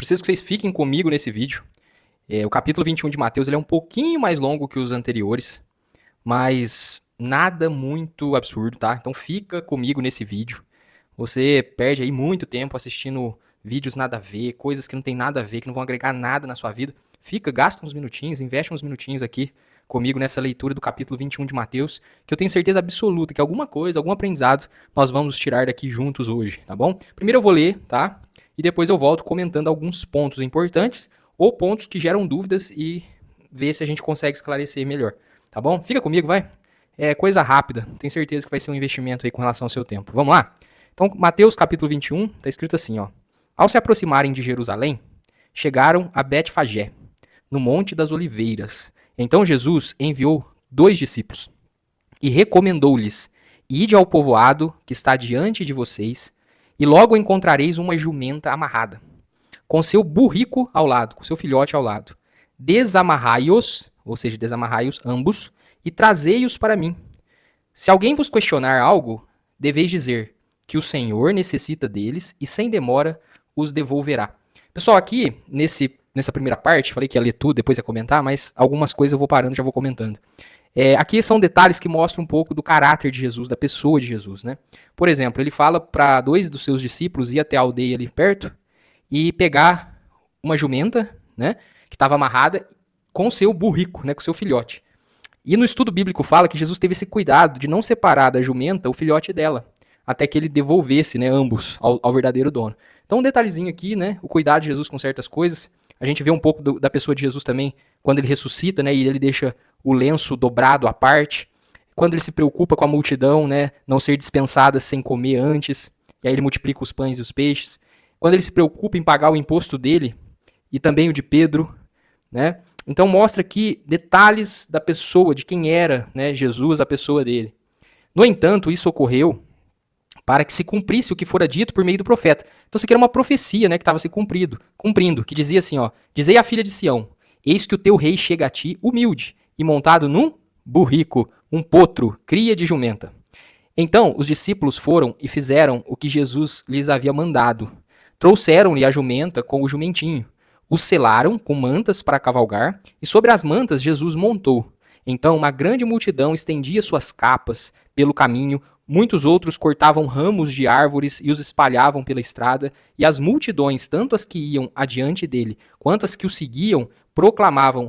Preciso que vocês fiquem comigo nesse vídeo. O capítulo 21 de Mateus ele é um pouquinho mais longo que os anteriores, mas nada muito absurdo, tá? Então fica comigo nesse vídeo. Você perde aí muito tempo assistindo vídeos nada a ver, coisas que não tem nada a ver, que não vão agregar nada na sua vida. Gasta uns minutinhos, investe uns minutinhos aqui comigo nessa leitura do capítulo 21 de Mateus, que eu tenho certeza absoluta que alguma coisa, algum aprendizado nós vamos tirar daqui juntos hoje, tá bom? Primeiro eu vou ler, tá? E depois eu volto comentando alguns pontos importantes ou pontos que geram dúvidas e ver se a gente consegue esclarecer melhor, tá bom? Fica comigo, vai. É coisa rápida, tenho certeza que vai ser um investimento aí com relação ao seu tempo. Vamos lá? Então, Mateus capítulo 21, tá escrito assim, ó. Ao se aproximarem de Jerusalém, chegaram a Betfagé, no Monte das Oliveiras. Então Jesus enviou 2 discípulos e recomendou-lhes: Ide ao povoado que está diante de vocês, e logo encontrareis uma jumenta amarrada, com seu burrico ao lado, com seu filhote ao lado. Desamarrai-os, ou seja, desamarrai-os ambos, e trazei-os para mim. Se alguém vos questionar algo, deveis dizer que o Senhor necessita deles e sem demora os devolverá. Pessoal, aqui nessa primeira parte, falei que ia ler tudo, depois ia comentar, mas algumas coisas eu vou parando e já vou comentando. Aqui são detalhes que mostram um pouco do caráter de Jesus, da pessoa de Jesus, né? Por exemplo, ele fala para 2 dos seus discípulos ir até a aldeia ali perto e pegar uma jumenta, né, que estava amarrada com o seu burrico, né, com o seu filhote. E no estudo bíblico fala que Jesus teve esse cuidado de não separar da jumenta o filhote dela, até que ele devolvesse, né, ambos ao verdadeiro dono. Então um detalhezinho aqui, né, o cuidado de Jesus com certas coisas. A gente vê um pouco da pessoa de Jesus também, quando ele ressuscita, né, e ele deixa o lenço dobrado à parte. Quando ele se preocupa com a multidão, né, não ser dispensada sem comer antes, e aí ele multiplica os pães e os peixes. Quando ele se preocupa em pagar o imposto dele, e também o de Pedro, né. Então mostra aqui detalhes da pessoa, de quem era, né, Jesus, a pessoa dele. No entanto, isso ocorreu para que se cumprisse o que fora dito por meio do profeta. Então isso aqui era uma profecia, né, que estava se cumprindo, que dizia assim, ó: Dizei à filha de Sião, eis que o teu rei chega a ti humilde e montado num burrico, um potro, cria de jumenta. Então os discípulos foram e fizeram o que Jesus lhes havia mandado. Trouxeram-lhe a jumenta com o jumentinho, o selaram com mantas para cavalgar, e sobre as mantas Jesus montou. Então uma grande multidão estendia suas capas pelo caminho. Muitos outros cortavam ramos de árvores e os espalhavam pela estrada, e as multidões, tanto as que iam adiante dele, quanto as que o seguiam, proclamavam: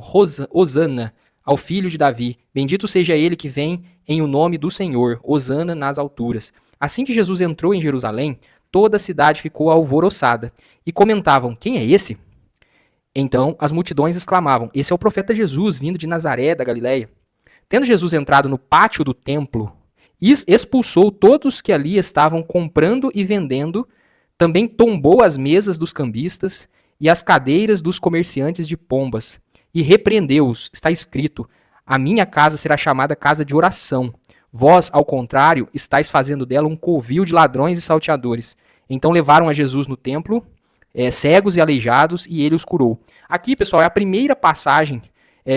Hosana ao filho de Davi, bendito seja ele que vem em o nome do Senhor, Hosana nas alturas. Assim que Jesus entrou em Jerusalém, toda a cidade ficou alvoroçada, e comentavam: Quem é esse? Então as multidões exclamavam: Esse é o profeta Jesus, vindo de Nazaré, da Galileia. Tendo Jesus entrado no pátio do templo, expulsou todos que ali estavam comprando e vendendo, também tombou as mesas dos cambistas e as cadeiras dos comerciantes de pombas, e repreendeu-os. Está escrito: A minha casa será chamada casa de oração. Vós, ao contrário, estáis fazendo dela um covil de ladrões e salteadores. Então levaram a Jesus no templo, cegos e aleijados, e ele os curou. Aqui, pessoal, é a primeira passagem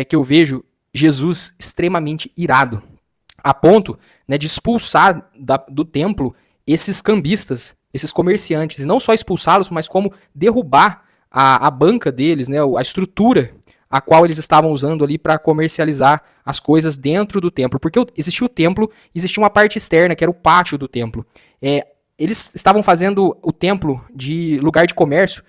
que eu vejo Jesus extremamente irado, a ponto, né, de expulsar do templo esses cambistas, esses comerciantes, e não só expulsá-los, mas como derrubar a banca deles, né, a estrutura a qual eles estavam usando ali para comercializar as coisas dentro do templo. Porque existia o templo, existia uma parte externa, que era o pátio do templo. Eles estavam fazendo o templo de lugar de comércio,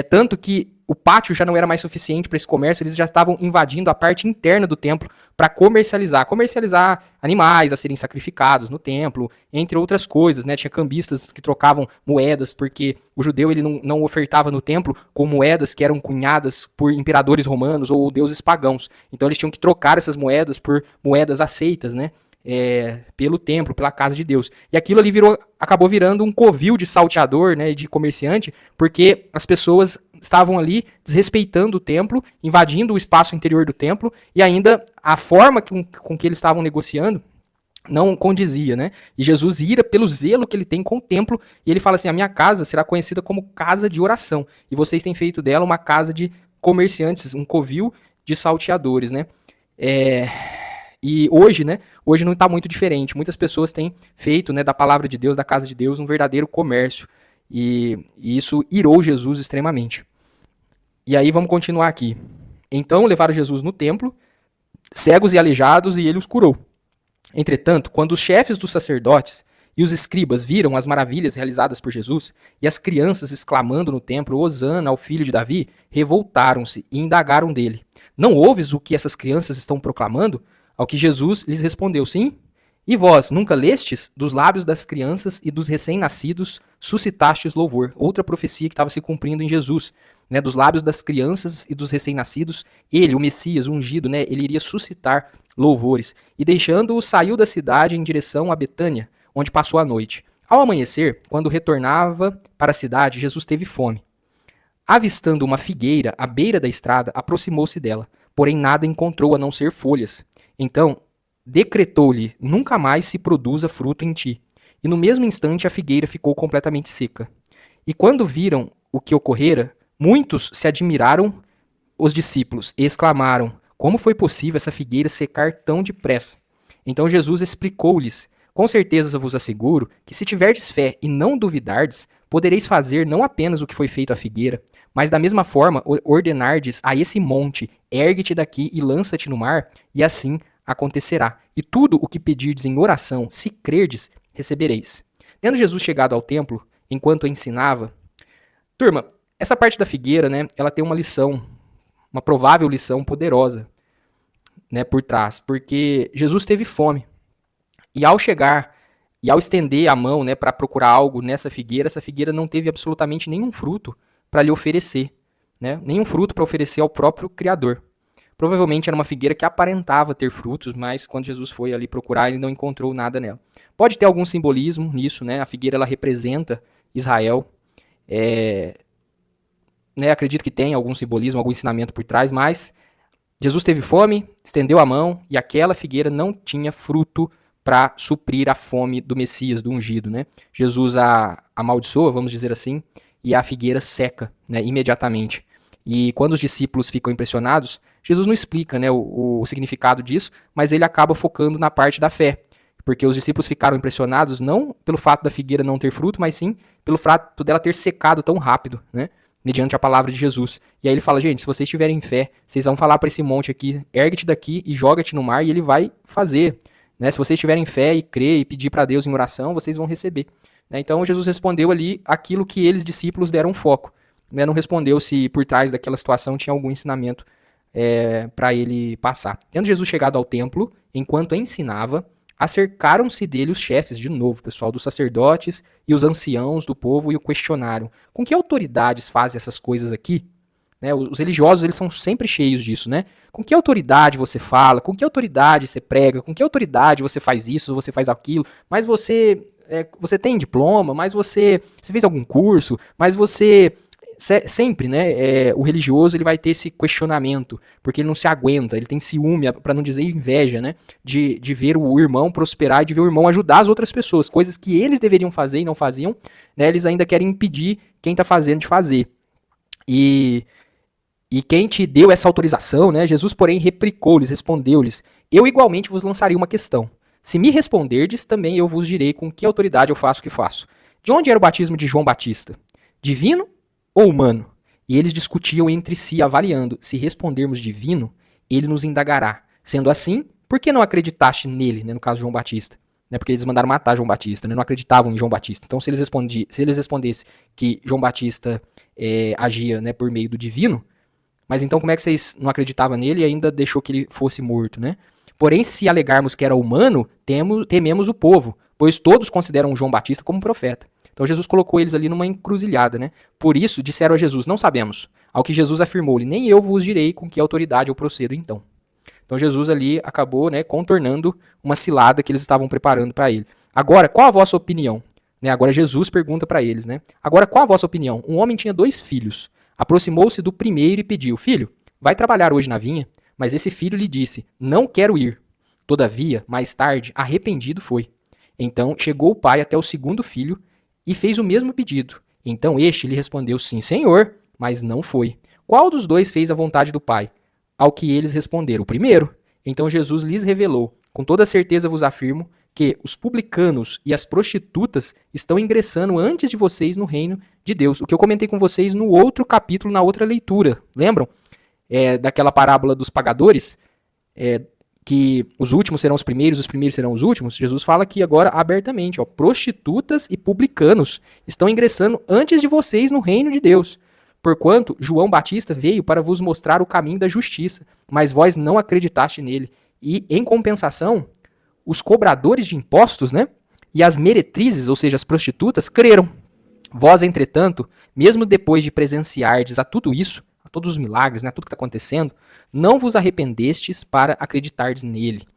tanto que o pátio já não era mais suficiente para esse comércio, eles já estavam invadindo a parte interna do templo para comercializar animais a serem sacrificados no templo, entre outras coisas, né? Tinha cambistas que trocavam moedas, porque o judeu ele não ofertava no templo com moedas que eram cunhadas por imperadores romanos ou deuses pagãos. Então eles tinham que trocar essas moedas por moedas aceitas, né? Pelo templo, pela casa de Deus. E aquilo ali acabou virando um covil de salteador, né, de comerciante, porque as pessoas estavam ali desrespeitando o templo, invadindo o espaço interior do templo, e ainda a forma com que eles estavam negociando não condizia, né? E Jesus ira pelo zelo que ele tem com o templo, e ele fala assim: a minha casa será conhecida como casa de oração, e vocês têm feito dela uma casa de comerciantes, um covil de salteadores, né? E hoje, né? Hoje não está muito diferente. Muitas pessoas têm feito, né, da palavra de Deus, da casa de Deus, um verdadeiro comércio. E isso irou Jesus extremamente. E aí vamos continuar aqui. Então levaram Jesus no templo, cegos e aleijados, e ele os curou. Entretanto, quando os chefes dos sacerdotes e os escribas viram as maravilhas realizadas por Jesus e as crianças exclamando no templo, Hosana ao filho de Davi, revoltaram-se e indagaram dele. Não ouves o que essas crianças estão proclamando? Ao que Jesus lhes respondeu, sim. E vós, nunca lestes? Dos lábios das crianças e dos recém-nascidos suscitastes louvor. Outra profecia que estava se cumprindo em Jesus. Né, dos lábios das crianças e dos recém-nascidos, ele, o Messias, o ungido, né, ele iria suscitar louvores. E deixando-o, saiu da cidade em direção a Betânia, onde passou a noite. Ao amanhecer, quando retornava para a cidade, Jesus teve fome. Avistando uma figueira à beira da estrada, aproximou-se dela, porém nada encontrou a não ser folhas. Então, decretou-lhe, nunca mais se produza fruto em ti. E no mesmo instante a figueira ficou completamente seca. E quando viram o que ocorrera, muitos se admiraram, os discípulos, e exclamaram, como foi possível essa figueira secar tão depressa? Então Jesus explicou-lhes, com certeza eu vos asseguro que se tiverdes fé e não duvidardes, podereis fazer não apenas o que foi feito à figueira, mas da mesma forma ordenardes a esse monte, ergue-te daqui e lança-te no mar, e assim acontecerá. E tudo o que pedirdes em oração, se crerdes, recebereis. Tendo Jesus chegado ao templo, enquanto ensinava, turma, essa parte da figueira, né, ela tem uma lição, uma provável lição poderosa, né, por trás, porque Jesus teve fome. E ao chegar e ao estender a mão, né, para procurar algo nessa figueira, essa figueira não teve absolutamente nenhum fruto para lhe oferecer, né, nenhum fruto para oferecer ao próprio Criador. Provavelmente era uma figueira que aparentava ter frutos, mas quando Jesus foi ali procurar, ele não encontrou nada nela. Pode ter algum simbolismo nisso, né? A figueira ela representa Israel. Né, acredito que tem algum simbolismo, algum ensinamento por trás, mas Jesus teve fome, estendeu a mão e aquela figueira não tinha fruto para suprir a fome do Messias, do ungido, né? Jesus a amaldiçoa, vamos dizer assim, e a figueira seca, né, imediatamente. E quando os discípulos ficam impressionados, Jesus não explica, né, o significado disso, mas ele acaba focando na parte da fé, porque os discípulos ficaram impressionados não pelo fato da figueira não ter fruto, mas sim pelo fato dela ter secado tão rápido, né? Mediante a palavra de Jesus. E aí ele fala, gente, se vocês tiverem fé, vocês vão falar para esse monte aqui, ergue-te daqui e joga-te no mar, e ele vai fazer. Né? Se vocês tiverem fé e crer e pedir para Deus em oração, vocês vão receber. Né? Então Jesus respondeu ali aquilo que eles, discípulos, deram foco. Né? Não respondeu se por trás daquela situação tinha algum ensinamento para ele passar. Tendo Jesus chegado ao templo, enquanto ensinava, acercaram-se dele os chefes, de novo, pessoal, dos sacerdotes e os anciãos do povo, e o questionaram. Com que autoridades fazem essas coisas aqui? Né, os religiosos, eles são sempre cheios disso, né? Com que autoridade você fala? Com que autoridade você prega? Com que autoridade você faz isso, você faz aquilo? Mas você tem diploma? Mas você fez algum curso? Mas você... sempre, né, o religioso ele vai ter esse questionamento, porque ele não se aguenta, ele tem ciúme, para não dizer inveja, né, de ver o irmão prosperar e de ver o irmão ajudar as outras pessoas, coisas que eles deveriam fazer e não faziam, né, eles ainda querem impedir quem está fazendo de fazer. E quem te deu essa autorização, né, Jesus, porém, replicou-lhes, respondeu-lhes, eu igualmente vos lançaria uma questão. Se me responderdes, também eu vos direi com que autoridade eu faço o que faço. De onde era o batismo de João Batista? Divino ou humano? E eles discutiam entre si, avaliando, se respondermos divino, ele nos indagará. Sendo assim, por que não acreditaste nele, né, no caso de João Batista? Né, porque eles mandaram matar João Batista, né, não acreditavam em João Batista. Então, se eles respondessem que João Batista agia, né, por meio do divino, mas então como é que vocês não acreditavam nele e ainda deixou que ele fosse morto, né? Porém, se alegarmos que era humano, tememos o povo, pois todos consideram João Batista como profeta. Então Jesus colocou eles ali numa encruzilhada, né? Por isso disseram a Jesus, não sabemos. Ao que Jesus afirmou-lhe, nem eu vos direi com que autoridade eu procedo então. Então Jesus ali acabou, né, contornando uma cilada que eles estavam preparando para ele. Agora, qual a vossa opinião? Né, agora Jesus pergunta para eles, né? Agora, qual a vossa opinião? Um homem tinha 2 filhos. Aproximou-se do primeiro e pediu, filho, vai trabalhar hoje na vinha? Mas esse filho lhe disse, não quero ir. Todavia, mais tarde, arrependido foi. Então chegou o pai até o segundo filho e fez o mesmo pedido. Então este lhe respondeu, sim, senhor, mas não foi. Qual dos dois fez a vontade do pai? Ao que eles responderam, o primeiro. Então Jesus lhes revelou, com toda certeza vos afirmo, que os publicanos e as prostitutas estão ingressando antes de vocês no reino de Deus. O que eu comentei com vocês no outro capítulo, na outra leitura. Lembram? Daquela parábola dos pagadores, que os últimos serão os primeiros serão os últimos. Jesus fala aqui agora abertamente, prostitutas e publicanos estão ingressando antes de vocês no reino de Deus. Porquanto João Batista veio para vos mostrar o caminho da justiça, mas vós não acreditaste nele. E, em compensação, os cobradores de impostos, né, e as meretrizes, ou seja, as prostitutas, creram. Vós, entretanto, mesmo depois de presenciardes a tudo isso, a todos os milagres, né, a tudo que está acontecendo, não vos arrependestes para acreditardes nele.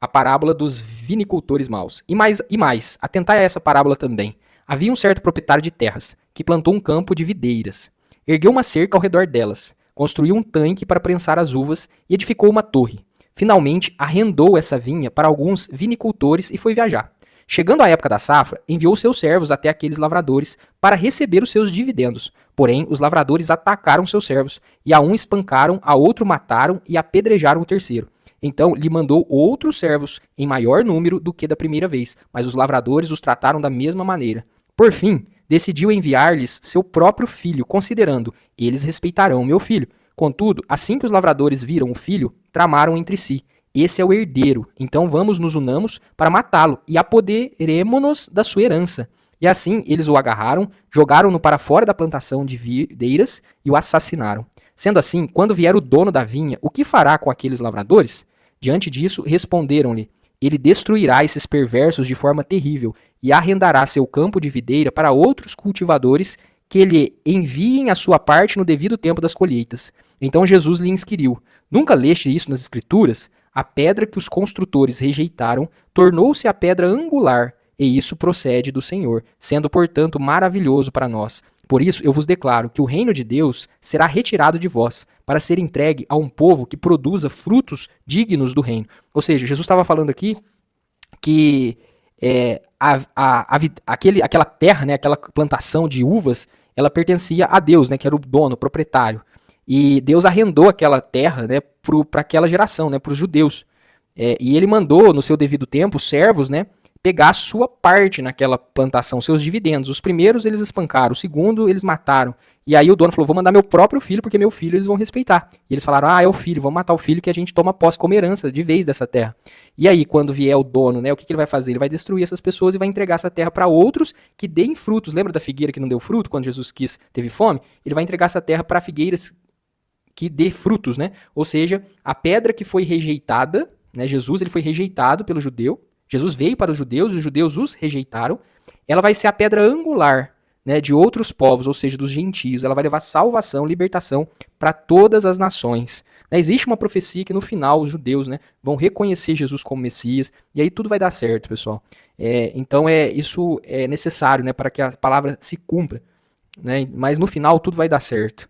A parábola dos vinicultores maus. E mais, atentai a essa parábola também. Havia um certo proprietário de terras, que plantou um campo de videiras. Ergueu uma cerca ao redor delas, construiu um tanque para prensar as uvas e edificou uma torre. Finalmente, arrendou essa vinha para alguns vinicultores e foi viajar. Chegando à época da safra, enviou seus servos até aqueles lavradores para receber os seus dividendos. Porém, os lavradores atacaram seus servos, e a um espancaram, a outro mataram e apedrejaram o terceiro. Então lhe mandou outros servos, em maior número do que da primeira vez, mas os lavradores os trataram da mesma maneira. Por fim, decidiu enviar-lhes seu próprio filho, considerando, eles respeitarão meu filho. Contudo, assim que os lavradores viram o filho, tramaram entre si. Esse é o herdeiro, então vamos nos unamos para matá-lo e apoderemo-nos da sua herança. E assim eles o agarraram, jogaram-no para fora da plantação de videiras e o assassinaram. Sendo assim, quando vier o dono da vinha, o que fará com aqueles lavradores? Diante disso, responderam-lhe, ele destruirá esses perversos de forma terrível e arrendará seu campo de videira para outros cultivadores que lhe enviem a sua parte no devido tempo das colheitas. Então Jesus lhe inquiriu, nunca leste isso nas Escrituras? A pedra que os construtores rejeitaram tornou-se a pedra angular, e isso procede do Senhor, sendo, portanto, maravilhoso para nós. Por isso eu vos declaro que o reino de Deus será retirado de vós, para ser entregue a um povo que produza frutos dignos do reino. Ou seja, Jesus estava falando aqui que aquela terra, né, aquela plantação de uvas, ela pertencia a Deus, né, que era o dono, o proprietário. E Deus arrendou aquela terra, né, para aquela geração, né, para os judeus. E ele mandou, no seu devido tempo, servos, né, pegar a sua parte naquela plantação, seus dividendos. Os primeiros eles espancaram, o segundo eles mataram. E aí o dono falou, vou mandar meu próprio filho, porque meu filho eles vão respeitar. E eles falaram, é o filho, vamos matar o filho que a gente toma posse como herança de vez dessa terra. E aí quando vier o dono, né, o que ele vai fazer? Ele vai destruir essas pessoas e vai entregar essa terra para outros que deem frutos. Lembra da figueira que não deu fruto quando Jesus teve fome? Ele vai entregar essa terra para figueiras que dê frutos, né? Ou seja, a pedra que foi rejeitada, né, Jesus ele foi rejeitado pelo judeu, Jesus veio para os judeus e os judeus os rejeitaram, ela vai ser a pedra angular, né, de outros povos, ou seja, dos gentios. Ela vai levar salvação, libertação para todas as nações. Existe uma profecia que no final os judeus, né, vão reconhecer Jesus como Messias, e aí tudo vai dar certo, pessoal. Então isso é necessário, né, para que a palavra se cumpra, né, mas no final tudo vai dar certo.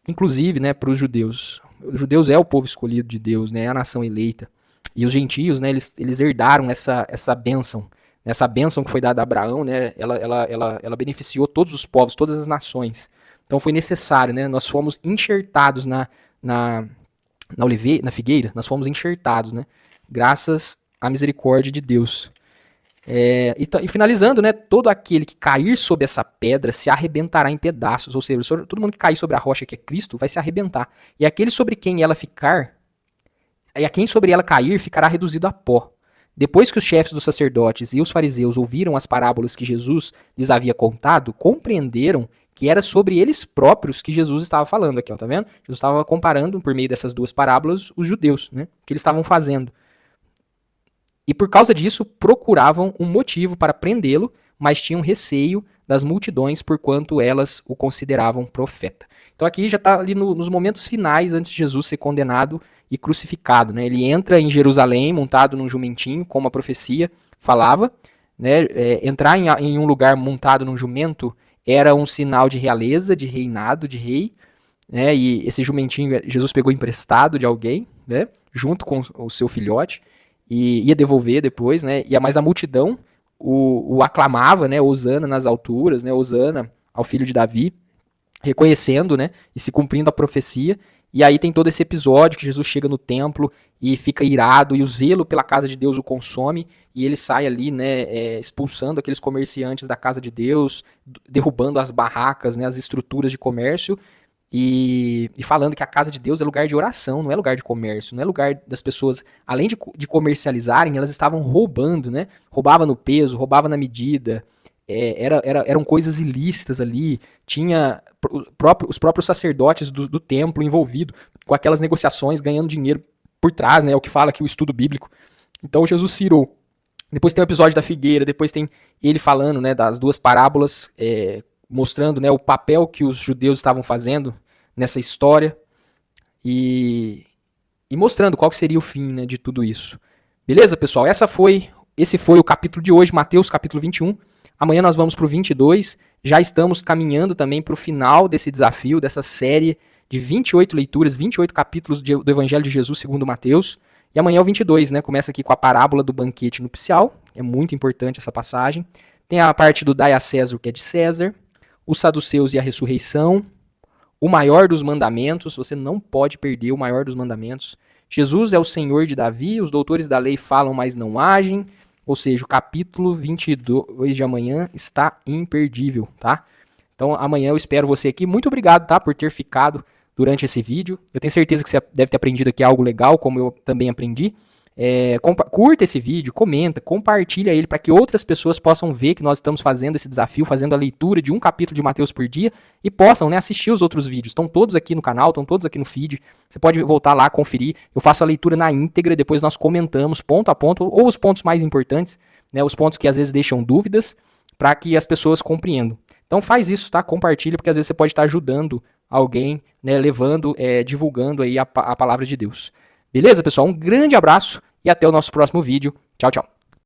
Inclusive, né, para os judeus. Os judeus é o povo escolhido de Deus, né, é a nação eleita. E os gentios, né, eles herdaram essa bênção. Essa bênção que foi dada a Abraão, né, ela beneficiou todos os povos, todas as nações. Então foi necessário, né, nós fomos enxertados na figueira, nós fomos enxertados, né, graças à misericórdia de Deus. E finalizando, né, todo aquele que cair sobre essa pedra se arrebentará em pedaços, ou seja, todo mundo que cair sobre a rocha que é Cristo vai se arrebentar. E aquele sobre quem ela ficar, e a quem sobre ela cair ficará reduzido a pó. Depois que os chefes dos sacerdotes e os fariseus ouviram as parábolas que Jesus lhes havia contado, compreenderam que era sobre eles próprios que Jesus estava falando aqui, ó, tá vendo? Jesus estava comparando, por meio dessas duas parábolas, os judeus, né, o que eles estavam fazendo. E por causa disso, procuravam um motivo para prendê-lo, mas tinham receio das multidões, porquanto elas o consideravam profeta. Então aqui já está ali nos momentos finais, antes de Jesus ser condenado e crucificado, né? Ele entra em Jerusalém montado num jumentinho, como a profecia falava, né? Entrar em um lugar montado num jumento era um sinal de realeza, de reinado, de rei, né? E esse jumentinho Jesus pegou emprestado de alguém, né, junto com o seu filhote, e ia devolver depois, né? Mas a multidão o aclamava, né? Hosana nas alturas, né? Hosana ao filho de Davi. reconhecendo, né, e se cumprindo a profecia. E aí tem todo esse episódio que Jesus chega no templo e fica irado, e o zelo pela casa de Deus o consome, e ele sai ali, né, expulsando aqueles comerciantes da casa de Deus, derrubando as barracas, né, as estruturas de comércio, e falando que a casa de Deus é lugar de oração, não é lugar de comércio, não é lugar das pessoas, além de comercializarem, elas estavam roubando, né? Roubava no peso, roubava na medida, eram coisas ilícitas ali, tinha os próprios sacerdotes do templo envolvidos com aquelas negociações, ganhando dinheiro por trás, né? É o que fala aqui o estudo bíblico. Então Jesus cirou. Depois tem o episódio da figueira, depois tem ele falando, né, das duas parábolas, mostrando, né, o papel que os judeus estavam fazendo nessa história e mostrando qual seria o fim, né, de tudo isso. Beleza, pessoal? Esse foi o capítulo de hoje, Mateus capítulo 21. Amanhã nós vamos para o 22. Já estamos caminhando também para o final desse desafio, dessa série de 28 leituras, 28 capítulos do Evangelho de Jesus segundo Mateus. E amanhã é o 22, né? Começa aqui com a parábola do banquete nupcial. É muito importante essa passagem. Tem a parte do dai a César o que é de César, os saduceus e a ressurreição, o maior dos mandamentos. Você não pode perder o maior dos mandamentos. Jesus é o Senhor de Davi, os doutores da lei falam, mas não agem. Ou seja, o capítulo 22 de amanhã está imperdível, tá? Então amanhã eu espero você aqui. Muito obrigado, tá, por ter ficado durante esse vídeo. Eu tenho certeza que você deve ter aprendido aqui algo legal, como eu também aprendi. Curta esse vídeo, comenta, compartilha ele para que outras pessoas possam ver que nós estamos fazendo esse desafio, fazendo a leitura de um capítulo de Mateus por dia e possam, né, assistir os outros vídeos. Estão todos aqui no canal, estão todos aqui no feed. Você pode voltar lá, conferir. Eu faço a leitura na íntegra, depois nós comentamos ponto a ponto, ou os pontos mais importantes, né, os pontos que às vezes deixam dúvidas, para que as pessoas compreendam. Então faz isso, tá? Compartilha, porque às vezes você pode estar ajudando alguém, né, levando, divulgando aí a palavra de Deus. Beleza, pessoal? Um grande abraço e até o nosso próximo vídeo. Tchau, tchau.